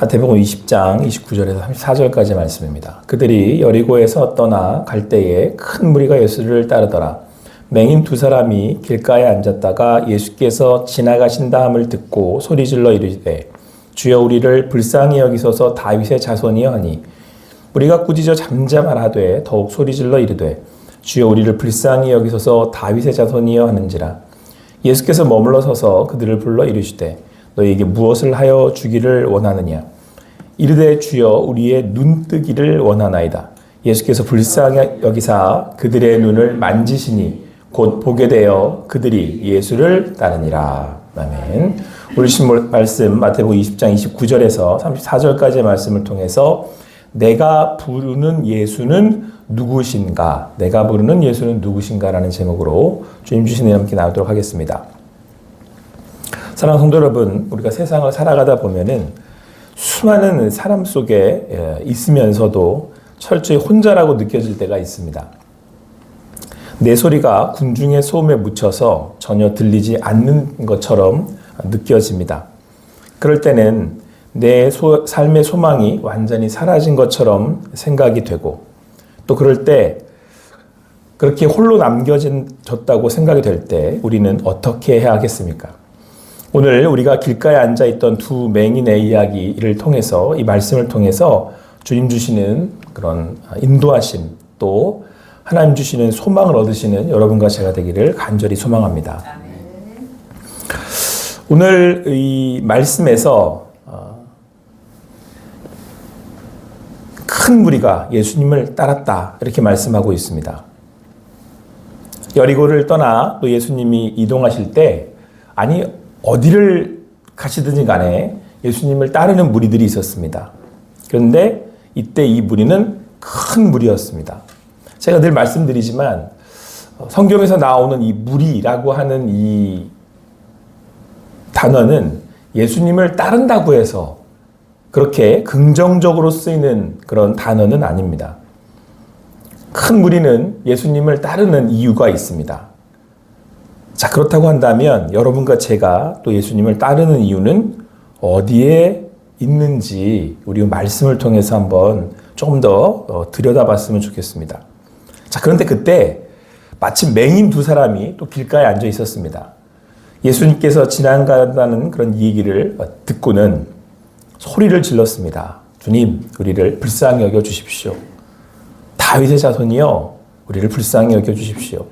마태복음 20장 29절에서 34절까지 말씀입니다. 그들이 여리고에서 떠나 갈 때에 큰 무리가 예수를 따르더라. 맹인 두 사람이 길가에 앉았다가 예수께서 지나가신다함을 듣고 소리질러 이르되 주여 우리를 불쌍히 여기소서 다윗의 자손이여 하니 우리가 꾸짖어 잠잠하라되 더욱 소리질러 이르되 주여 우리를 불쌍히 여기소서 다윗의 자손이여 하는지라. 예수께서 머물러 서서 그들을 불러 이르시되 너희에게 무엇을 하여 주기를 원하느냐. 이르되 주여 우리의 눈뜨기를 원하나이다. 예수께서 불쌍히 여기사 그들의 눈을 만지시니 곧 보게 되어 그들이 예수를 따르니라. 아멘. 오늘 주신 말씀 마태복음 20장 29절에서 34절까지의 말씀을 통해서 내가 부르는 예수는 누구신가? 내가 부르는 예수는 누구신가라는 제목으로 주님 주신 은혜 함께 나누도록 하겠습니다. 사랑하는 성도 여러분, 우리가 세상을 살아가다 보면은 수많은 사람 속에 있으면서도 철저히 혼자라고 느껴질 때가 있습니다. 내 소리가 군중의 소음에 묻혀서 전혀 들리지 않는 것처럼 느껴집니다. 그럴 때는 내 삶의 소망이 완전히 사라진 것처럼 생각이 되고 또 그럴 때 그렇게 홀로 남겨졌다고 생각이 될 때 우리는 어떻게 해야 하겠습니까? 오늘 우리가 길가에 앉아있던 두 맹인의 이야기를 통해서 이 말씀을 통해서 주님 주시는 그런 인도하심 또 하나님 주시는 소망을 얻으시는 여러분과 제가 되기를 간절히 소망합니다. 오늘 이 말씀에서 큰 무리가 예수님을 따랐다 이렇게 말씀하고 있습니다. 여리고를 떠나 또 예수님이 이동하실 때 아니 어디를 가시든지 간에 예수님을 따르는 무리들이 있었습니다. 그런데 이때 이 무리는 큰 무리였습니다. 제가 늘 말씀드리지만 성경에서 나오는 이 무리라고 하는 이 단어는 예수님을 따른다고 해서 그렇게 긍정적으로 쓰이는 그런 단어는 아닙니다. 큰 무리는 예수님을 따르는 이유가 있습니다. 자, 그렇다고 한다면 여러분과 제가 또 예수님을 따르는 이유는 어디에 있는지 우리 말씀을 통해서 한번 조금 더 들여다봤으면 좋겠습니다. 자, 그런데 그때 마침 맹인 두 사람이 또 길가에 앉아 있었습니다. 예수님께서 지나간다는 그런 얘기를 듣고는 소리를 질렀습니다. 주님, 우리를 불쌍히 여겨 주십시오. 다윗의 자손이여, 우리를 불쌍히 여겨 주십시오.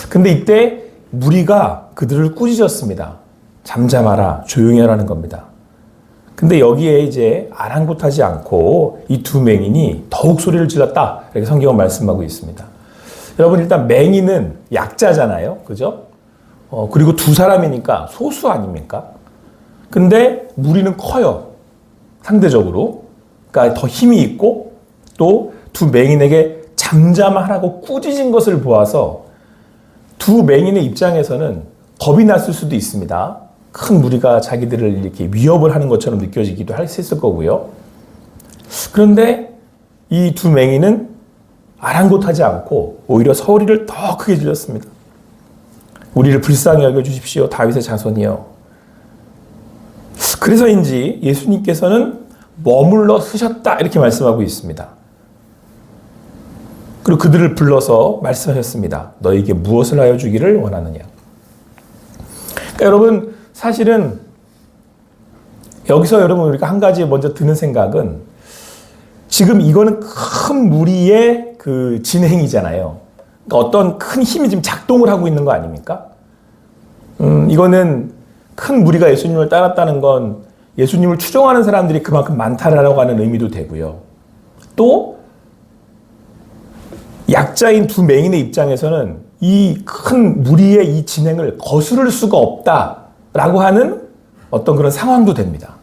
근데 이때 무리가 그들을 꾸짖었습니다. 잠잠하라, 조용히 하라는 겁니다. 근데 여기에 이제 아랑곳하지 않고 이 두 맹인이 더욱 소리를 질렀다. 이렇게 성경은 말씀하고 있습니다. 여러분, 일단 맹인은 약자잖아요. 그죠? 그리고 두 사람이니까 소수 아닙니까? 근데 무리는 커요. 상대적으로. 그러니까 더 힘이 있고 또 두 맹인에게 잠잠하라고 꾸짖은 것을 보아서 두 맹인의 입장에서는 겁이 났을 수도 있습니다. 큰 무리가 자기들을 이렇게 위협을 하는 것처럼 느껴지기도 할 수 있을 거고요. 그런데 이 두 맹인은 아랑곳하지 않고 오히려 소리를 더 크게 질렀습니다. 우리를 불쌍히 여겨 주십시오. 다윗의 자손이여. 그래서인지 예수님께서는 머물러 서셨다 이렇게 말씀하고 있습니다. 그리고 그들을 불러서 말씀하셨습니다. 너에게 무엇을 하여 주기를 원하느냐. 그러니까 여러분 사실은 여기서 여러분 우리가 한 가지 먼저 드는 생각은 지금 이거는 큰 무리의 그 진행이잖아요. 그러니까 어떤 큰 힘이 지금 작동을 하고 있는 거 아닙니까? 이거는 큰 무리가 예수님을 따랐다는 건 예수님을 추종하는 사람들이 그만큼 많다라고 하는 의미도 되고요. 또 약자인 두 맹인의 입장에서는 이 큰 무리의 이 진행을 거스를 수가 없다라고 하는 어떤 그런 상황도 됩니다.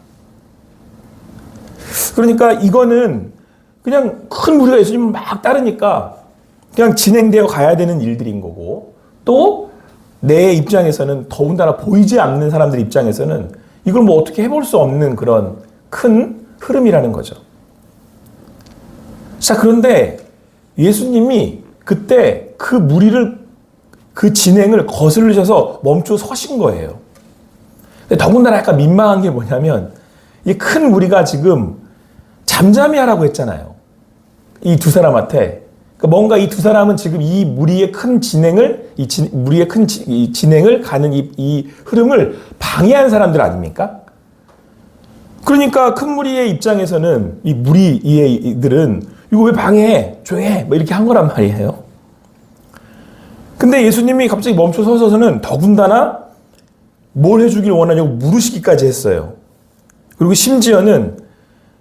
그러니까 이거는 그냥 큰 무리가 예수님을 막 따르니까 그냥 진행되어 가야 되는 일들인 거고 또 내 입장에서는 더군다나 보이지 않는 사람들 입장에서는 이걸 뭐 어떻게 해볼 수 없는 그런 큰 흐름이라는 거죠. 자, 그런데 예수님이 그때 그 무리를 그 진행을 거스르셔서 멈춰 서신 거예요. 근데 더군다나 약간 민망한 게 뭐냐면 이 큰 무리가 지금 잠잠히 하라고 했잖아요. 이 두 사람한테. 그러니까 뭔가 이 두 사람은 지금 이 무리의 큰 진행을, 무리의 큰 진행을 가는 이 흐름을 방해한 사람들 아닙니까? 그러니까 큰 무리의 입장에서는 이 무리들은 이거 왜 방해해? 조용해! 뭐 이렇게 한 거란 말이에요. 근데 예수님이 갑자기 멈춰 서서는 더군다나 뭘 해주길 원하냐고 물으시기까지 했어요. 그리고 심지어는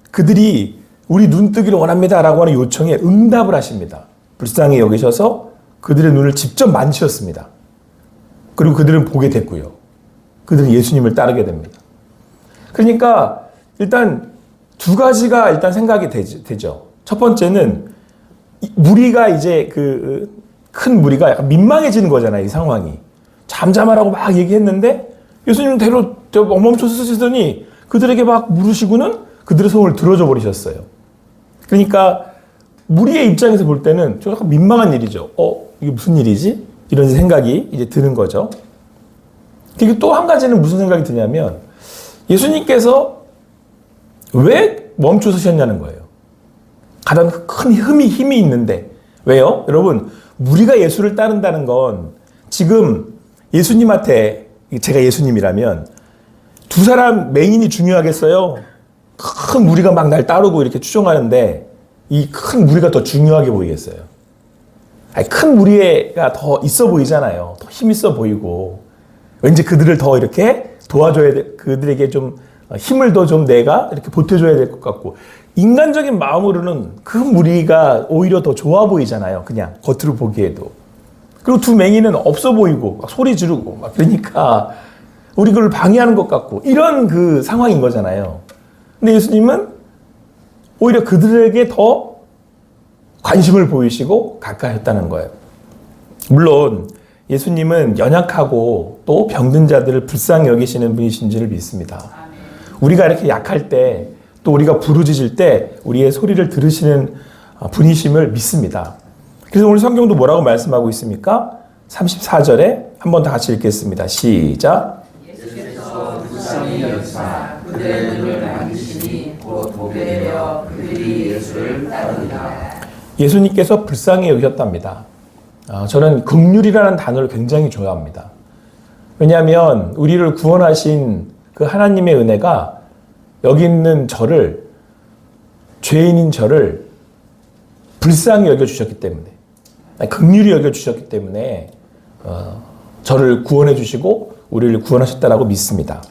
그들이 우리 눈뜨기를 원합니다라고 하는 요청에 응답을 하십니다. 불쌍히 여기셔서 그들의 눈을 직접 만지셨습니다. 그리고 그들은 보게 됐고요. 그들은 예수님을 따르게 됩니다. 그러니까 일단 두 가지가 일단 생각이 되죠. 첫 번째는 무리가 이제 큰 무리가 약간 민망해지는 거잖아요. 이 상황이. 잠잠하라고 막 얘기했는데 예수님은 대로 멈춰서 쓰시더니 그들에게 막 물으시고는 그들의 손을 들어줘 버리셨어요. 그러니까 무리의 입장에서 볼 때는 좀 약간 민망한 일이죠. 이게 무슨 일이지? 이런 생각이 이제 드는 거죠. 그리고 또 한 가지는 무슨 생각이 드냐면 예수님께서 왜 멈춰 서셨냐는 거예요. 가장 큰 힘이 있는데. 왜요? 여러분, 무리가 예수를 따른다는 건 지금 예수님한테, 제가 예수님이라면 두 사람 맹인이 중요하겠어요? 큰 무리가 막 날 따르고 이렇게 추종하는데 이 큰 무리가 더 중요하게 보이겠어요? 아니, 큰 무리가 더 있어 보이잖아요. 더 힘 있어 보이고 왠지 그들을 더 이렇게 도와줘야 돼, 그들에게 좀 힘을 더 좀 내가 이렇게 보태줘야 될 것 같고 인간적인 마음으로는 그 무리가 오히려 더 좋아 보이잖아요. 그냥 겉으로 보기에도. 그리고 두 맹인은 없어 보이고 막 소리 지르고 막 그러니까 우리 그걸 방해하는 것 같고 이런 그 상황인 거잖아요. 근데 예수님은 오히려 그들에게 더 관심을 보이시고 가까이 했다는 거예요. 물론 예수님은 연약하고 또 병든 자들을 불쌍히 여기시는 분이신지를 믿습니다. 우리가 이렇게 약할 때 또 우리가 부르짖을 때 우리의 소리를 들으시는 분이심을 믿습니다. 그래서 오늘 성경도 뭐라고 말씀하고 있습니까? 34절에 한번 다 같이 읽겠습니다. 시작. 예수께서 불쌍히 여기사 그들의 눈을 만지시니 곧 보게 되어 그들이 예수를 따르니라. 예수님께서 불쌍히 여기셨답니다. 저는 긍휼이라는 단어를 굉장히 좋아합니다. 왜냐하면 우리를 구원하신 그 하나님의 은혜가 여기 있는 저를, 죄인인 저를 불쌍히 여겨주셨기 때문에, 긍휼히 여겨주셨기 때문에 저를 구원해 주시고 우리를 구원하셨다라고 믿습니다.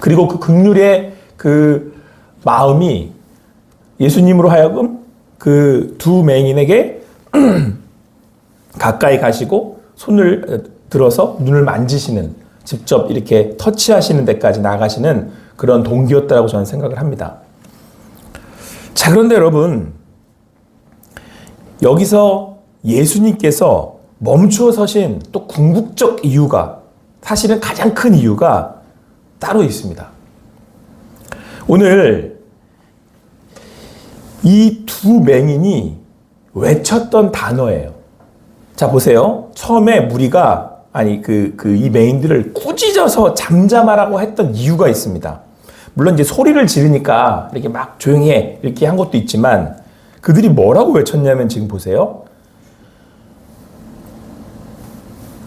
그리고 그 긍휼의 그 마음이 예수님으로 하여금 그 두 맹인에게 가까이 가시고 손을 들어서 눈을 만지시는, 직접 이렇게 터치하시는 데까지 나가시는 그런 동기였다고 저는 생각을 합니다. 자, 그런데 여러분, 여기서 예수님께서 멈추어 서신 또 궁극적 이유가, 사실은 가장 큰 이유가 따로 있습니다. 오늘 이 두 맹인이 외쳤던 단어예요. 자, 보세요. 처음에 무리가, 이 맹인들을 꾸짖어서 잠잠하라고 했던 이유가 있습니다. 물론 이제 소리를 지르니까 이렇게 막 조용히 해, 이렇게 한 것도 있지만 그들이 뭐라고 외쳤냐면 지금 보세요.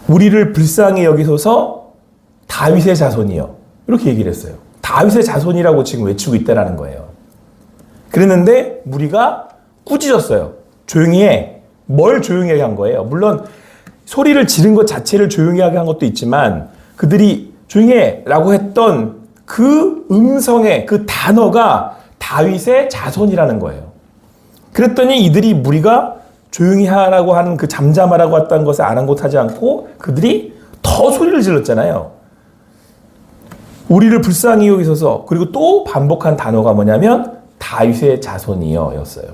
우리를 불쌍히 여기소서 다윗의 자손이요. 이렇게 얘기를 했어요. 다윗의 자손이라고 지금 외치고 있다라는 거예요. 그랬는데 무리가 꾸짖었어요. 조용히 해. 뭘 조용히 하게 한 거예요? 물론 소리를 지른 것 자체를 조용히 하게 한 것도 있지만 그들이 조용히 해 라고 했던 그 음성의 그 단어가 다윗의 자손이라는 거예요. 그랬더니 이들이 무리가 조용히 하라고 하는 그 잠잠하라고 했던 것을 아랑곳하지 않고 그들이 더 소리를 질렀잖아요. 우리를 불쌍히 여기소서. 그리고 또 반복한 단어가 뭐냐면 다윗의 자손이요 였어요.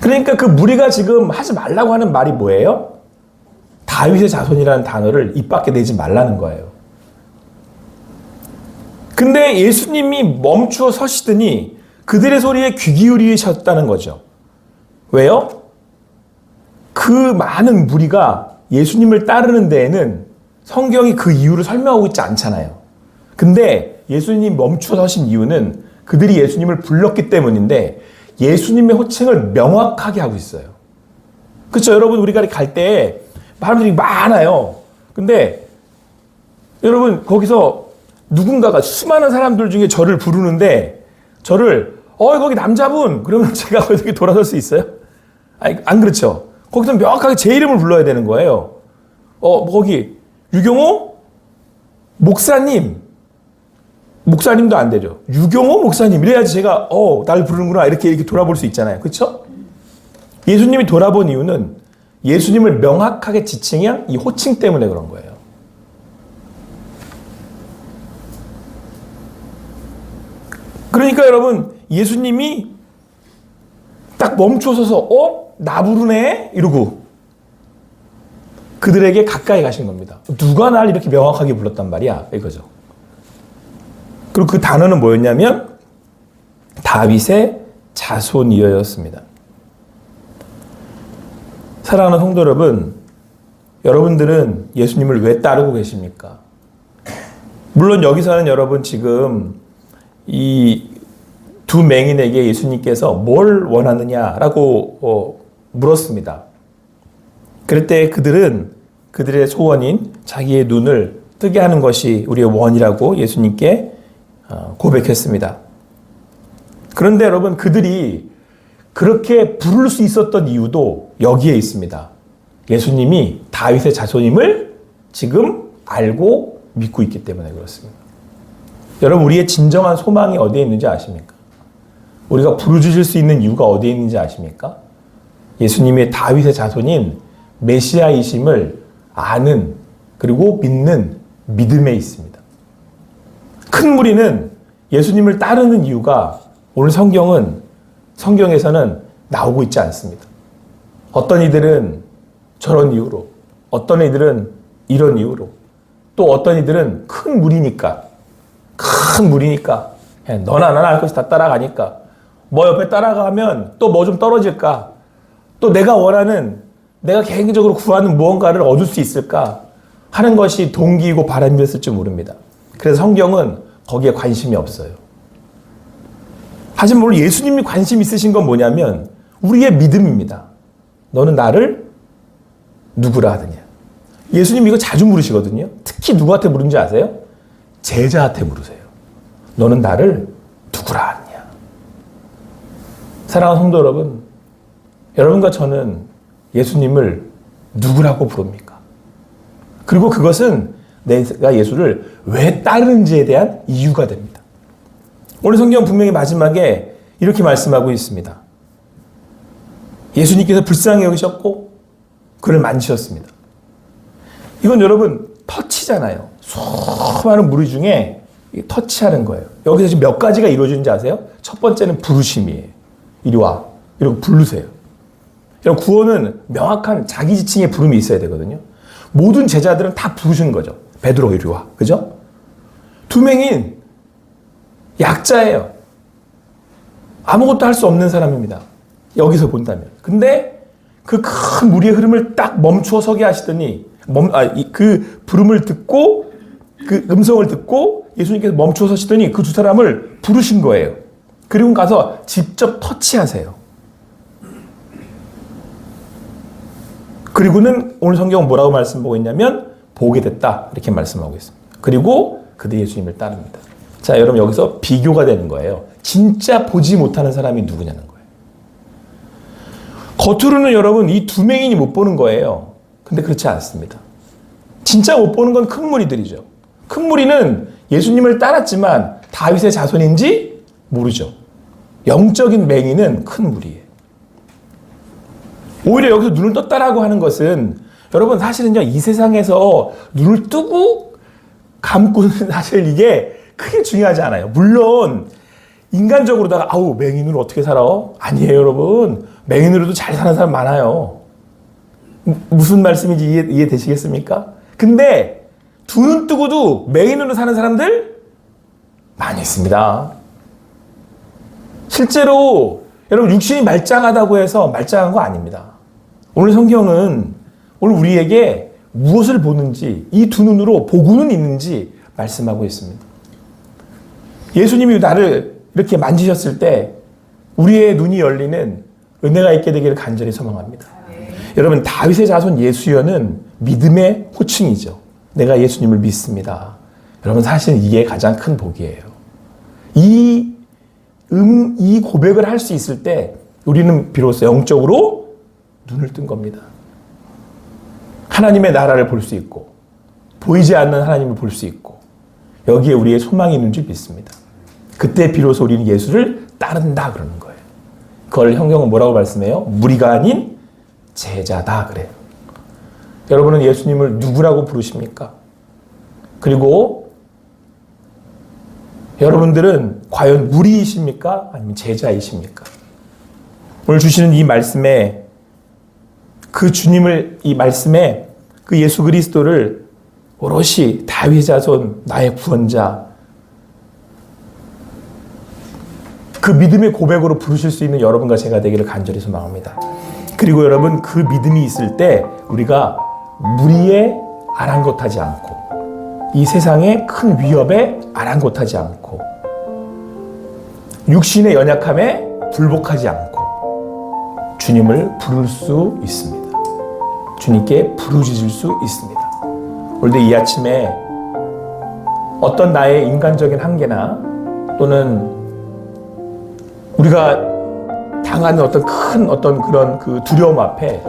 그러니까 그 무리가 지금 하지 말라고 하는 말이 뭐예요? 다윗의 자손이라는 단어를 입 밖에 내지 말라는 거예요. 근데 예수님이 멈추어 서시더니 그들의 소리에 귀 기울이셨다는 거죠. 왜요? 그 많은 무리가 예수님을 따르는 데에는 성경이 그 이유를 설명하고 있지 않잖아요. 근데 예수님 멈춰서신 이유는 그들이 예수님을 불렀기 때문인데 예수님의 호칭을 명확하게 하고 있어요. 그렇죠? 여러분, 우리가 갈 때 사람들이 많아요. 근데 여러분, 거기서 누군가가 수많은 사람들 중에 저를 부르는데 저를 거기 남자분 그러면 제가 어떻게 돌아설 수 있어요? 아니, 안 그렇죠? 거기서 명확하게 제 이름을 불러야 되는 거예요. 거기 유경호 목사님도 안 되죠. 유경호 목사님 이래야지 제가 날 부르는구나 이렇게 돌아볼 수 있잖아요. 그렇죠? 예수님이 돌아본 이유는 예수님을 명확하게 지칭한 이 호칭 때문에 그런 거예요. 그러니까 여러분, 예수님이 딱 멈춰서서 나 부르네? 이러고 그들에게 가까이 가신 겁니다. 누가 날 이렇게 명확하게 불렀단 말이야? 이거죠. 그리고 그 단어는 뭐였냐면 다윗의 자손이었습니다. 사랑하는 성도 여러분, 여러분들은 예수님을 왜 따르고 계십니까? 물론 여기서는 여러분 지금 이 두 맹인에게 예수님께서 뭘 원하느냐라고 물었습니다. 그럴 때 그들은 그들의 소원인 자기의 눈을 뜨게 하는 것이 우리의 원이라고 예수님께 고백했습니다. 그런데 여러분, 그들이 그렇게 부를 수 있었던 이유도 여기에 있습니다. 예수님이 다윗의 자손임을 지금 알고 믿고 있기 때문에 그렇습니다. 여러분, 우리의 진정한 소망이 어디에 있는지 아십니까? 우리가 부르짖을 수 있는 이유가 어디에 있는지 아십니까? 예수님의 다윗의 자손인 메시아이심을 아는 그리고 믿는 믿음에 있습니다. 큰 무리는 예수님을 따르는 이유가 오늘 성경에서는 나오고 있지 않습니다. 어떤 이들은 저런 이유로, 어떤 이들은 이런 이유로, 또 어떤 이들은 큰 무리니까 너나 나나 할 것이 다 따라가니까, 뭐 옆에 따라가면 또 뭐 좀 떨어질까, 또 내가 개인적으로 구하는 무언가를 얻을 수 있을까 하는 것이 동기이고 바람이었을 줄 모릅니다. 그래서 성경은 거기에 관심이 없어요. 하지만 오늘 예수님이 관심 있으신 건 뭐냐면 우리의 믿음입니다. 너는 나를 누구라 하느냐. 예수님 이거 자주 물으시거든요. 특히 누구한테 물은지 아세요? 제자한테 물으세요. 너는 나를 누구라 하느냐. 사랑하는 성도 여러분, 여러분과 저는 예수님을 누구라고 부릅니까? 그리고 그것은 내가 예수를 왜 따르는지에 대한 이유가 됩니다. 오늘 성경은 분명히 마지막에 이렇게 말씀하고 있습니다. 예수님께서 불쌍히 여기셨고 그를 만지셨습니다. 이건 여러분 터치잖아요. 수많은 무리 중에 터치하는 거예요. 여기서 지금 몇 가지가 이루어지는지 아세요? 첫 번째는 부르심이에요. 이리 와. 이러고 부르세요. 여러분, 구원은 명확한 자기 지칭의 부름이 있어야 되거든요. 모든 제자들은 다 부르신 거죠. 베드로 이리 와. 그죠? 두 맹인 약자예요. 아무것도 할 수 없는 사람입니다. 여기서 본다면. 근데 그 큰 무리의 흐름을 딱 멈추어 서게 하시더니 그 부름을 듣고 그 음성을 듣고 예수님께서 멈추어 서시더니 그 두 사람을 부르신 거예요. 그리고 가서 직접 터치하세요. 그리고는 오늘 성경은 뭐라고 말씀하고 있냐면 보게 됐다 이렇게 말씀하고 있습니다. 그리고 그들이 예수님을 따릅니다. 자, 여러분 여기서 비교가 되는 거예요. 진짜 보지 못하는 사람이 누구냐는 거예요. 겉으로는 여러분 이 두 맹인이 못 보는 거예요. 근데 그렇지 않습니다. 진짜 못 보는 건 큰 무리들이죠. 큰 무리는 예수님을 따랐지만 다윗의 자손인지 모르죠. 영적인 맹인은 큰 무리예요. 오히려 여기서 눈을 떴다라고 하는 것은 여러분 사실은요, 이 세상에서 눈을 뜨고 감고는 사실 이게 크게 중요하지 않아요. 물론 인간적으로다가 맹인으로 어떻게 살아? 아니에요, 여러분. 맹인으로도 잘 사는 사람 많아요. 무슨 말씀인지 이해되시겠습니까? 근데 두 눈 뜨고도 맹인으로 사는 사람들 많이 있습니다. 실제로 여러분 육신이 말짱하다고 해서 말짱한 거 아닙니다. 오늘 성경은 오늘 우리에게 무엇을 보는지 이 두 눈으로 보고는 있는지 말씀하고 있습니다. 예수님이 나를 이렇게 만지셨을 때 우리의 눈이 열리는 은혜가 있게 되기를 간절히 소망합니다. 여러분, 다윗의 자손 예수여는 믿음의 호칭이죠. 내가 예수님을 믿습니다. 여러분, 사실 이게 가장 큰 복이에요. 이 고백을 할 수 있을 때 우리는 비로소 영적으로 눈을 뜬 겁니다. 하나님의 나라를 볼 수 있고 보이지 않는 하나님을 볼 수 있고 여기에 우리의 소망이 있는 줄 믿습니다. 그때 비로소 우리는 예수를 따른다 그러는 거예요. 그걸 성경은 뭐라고 말씀해요? 무리가 아닌 제자다 그래요. 여러분은 예수님을 누구라고 부르십니까? 그리고 여러분들은 과연 무리이십니까? 아니면 제자이십니까? 오늘 주시는 이 말씀에 그 주님을, 이 말씀에 그 예수 그리스도를 오롯이 다윗의 자손 나의 구원자, 그 믿음의 고백으로 부르실 수 있는 여러분과 제가 되기를 간절히 소망합니다. 그리고 여러분, 그 믿음이 있을 때 우리가 무리에 아랑곳하지 않고 이 세상의 큰 위협에 아랑곳하지 않고 육신의 연약함에 굴복하지 않고 주님을 부를 수 있습니다. 주님께 부르짖을 수 있습니다. 오늘도 이 아침에 어떤 나의 인간적인 한계나 또는 우리가 당하는 어떤 그런 그 두려움 앞에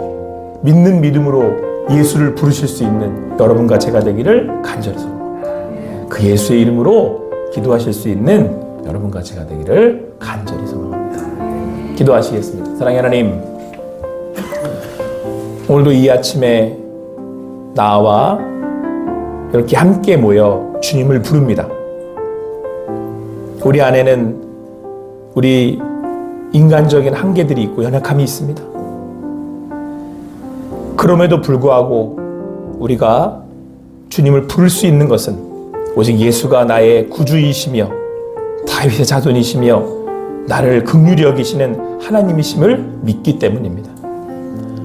믿는 믿음으로 예수를 부르실 수 있는 여러분과 제가 되기를 간절히 소망합니다. 그 예수의 이름으로 기도하실 수 있는 여러분과 제가 되기를 간절히 소망합니다. 기도하시겠습니다. 사랑의 하나님, 오늘도 이 아침에 나와 이렇게 함께 모여 주님을 부릅니다. 우리 안에는 우리 인간적인 한계들이 있고 연약함이 있습니다. 그럼에도 불구하고 우리가 주님을 부를 수 있는 것은 오직 예수가 나의 구주이시며 다윗의 자손이시며 나를 긍휼히 여기시는 하나님이심을 믿기 때문입니다.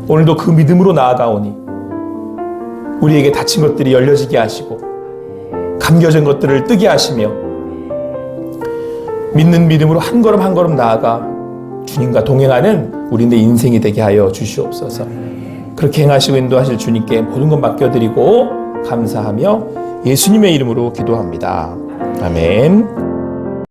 오늘도 그 믿음으로 나아가오니 우리에게 닫힌 것들이 열려지게 하시고 감겨진 것들을 뜨게 하시며 믿는 믿음으로 한 걸음 한 걸음 나아가 주님과 동행하는 우리의 인생이 되게 하여 주시옵소서. 그렇게 행하시고 인도하실 주님께 모든 것 맡겨드리고 감사하며 예수님의 이름으로 기도합니다. 아멘.